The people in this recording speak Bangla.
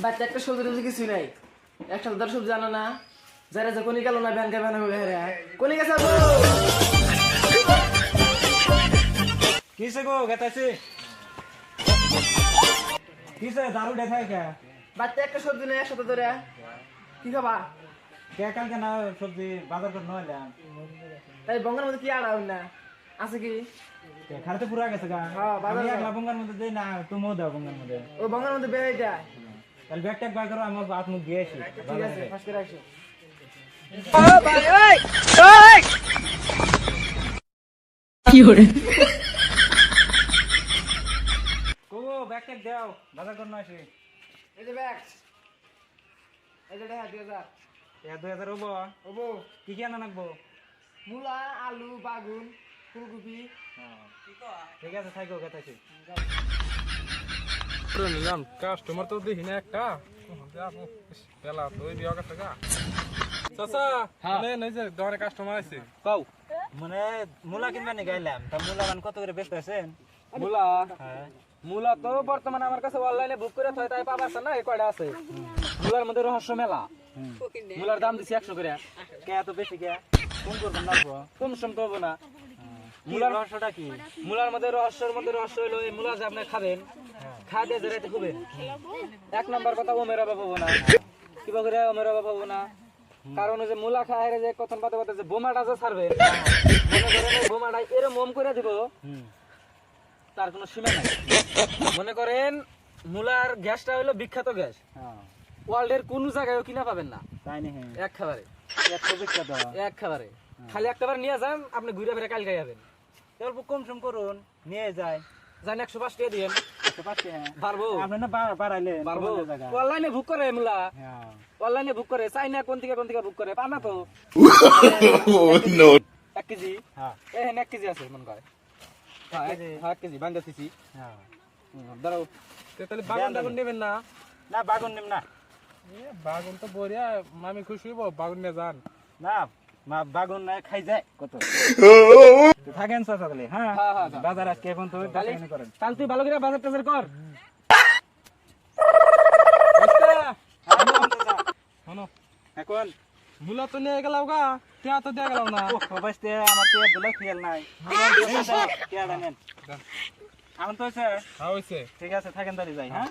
বাচ্চা একটা সবজি টবজি কিছুই নাই, একটা ধর সবজি জানো না, যারা যে কোনি গেল না ব্যাংকে ব্যাংকে কোনি গেছে কিসে গো গেতাছে কিসে দারু দেখায় কে বাচ্চা একটা সবজি নেই একসাথে ধরে কি খাবা কে কালকে না সবজি বাজার করে নইলাম তাই বঙ্গের মধ্যে কি আড়াও না আছে কি খাড়তে পুরা গেছে গা হ্যাঁ বাজার আমি একলা বঙ্গার মধ্যে দেই না তুমিও দাও বঙ্গার মধ্যে ও বঙ্গের মধ্যে বেড়ে যায় তাহলে ব্যাগ ট্যাগ বার করো আমার হাত মুখ দিয়েছি ঠিক আছে ফাঁস করে আসো কো ব্যাগ ট্যাগ দাও বাজার করে আসি এই যে ব্যাগ এই যে দেখা 2000 2000 হবো ওবো কি কি আনা লাগবো মূলা আলু বাগুন ফুলকপি ঠিক আছে থাকো গেতাছি নিলাম কাস্টমার তো দেখি না একটা পেলা তো ওই বিয়া টাকা চাচা মানে নই যে দোকানে কাস্টমার আছে কও মানে মুলা কিনবা নি গাইলাম তা মুলা মান কত করে বেচতে আছেন মুলা হ্যাঁ মুলা তো বর্তমানে আমার কাছে অনলাইনে বুক করে থয় তাই পাবার না এই কয়টা আছে মুলার মধ্যে রহস্য মেলা মুলার দাম দিছি 100 করে কে এত বেশি কে কোন করবেন না কম সম তো হবো না মুলার রহস্যটা কি মুলার মধ্যে রহস্য হইলো এই মুলা যে আপনি খাবেন খাতে জেরাইতে খুবেন এক নাম্বার কথা ওমের অভাব হবো না কিবা করে ওমের অভাব হবো না কারণ ওই যে মুলা খায় যে কথন পাতে পাতে যে বোমাটা যে ছাড়বে মনে করেন এই বোমাটা এরম ওম করে দিব তার কোনো সীমা নাই মনে করেন মুলার গ্যাসটা হইলো বিখ্যাত গ্যাস হ্যাঁ ওয়ার্ল্ডের কোনো জায়গায়ও কিনা পাবেন না তাই নি হ্যাঁ এক খাবারে এত বিখ্যাত এক খাবারে খালি একটাবার নিয়ে যান আপনি ঘুরে ফিরে কাল গাই যাবেন অল্প কম সম করুন নিয়ে যাই জান 105 টাকা দিয়েন পাচ্ছি হ্যাঁ পারবো আপনি না বাড়াইলেন পারবো কোন জায়গা অনলাইনে বুক করে মুলা হ্যাঁ অনলাইনে বুক করে চাইনা কোন থেকে বুক করে পানা তো No. 1 কেজি হ্যাঁ এই 1 কেজি আছে মন করে হ্যাঁ 1 কেজি বাঙ্গা দিছি হ্যাঁ দাঁড়াও তাহলে বাগুন নেবেন না না বাগুন নিম না বাগুন তো বড়িয়া মামি খুশি হইব বাগুন নিয়ে যান না মা বাগুন না খাই যায় কত থাকেন চাচা তাহলে হ্যাঁ হ্যাঁ, হ্যাঁ। বাজার আজকে এখন তো দাঁড়ানি করেন তাহলে তুই ভালো করে বাজার টাজার কর শোনো এখন মুলা তো নিয়ে গেলাম গা টিয়া তো দিয়ে গেলাম না বাঁচতে আমার তো দিলে খেয়াল নাই খেয়াল আনেন এখন তো হয়েছে হ্যাঁ হইছে ঠিক আছে থাকেন দাঁড়িয়ে যাই হ্যাঁ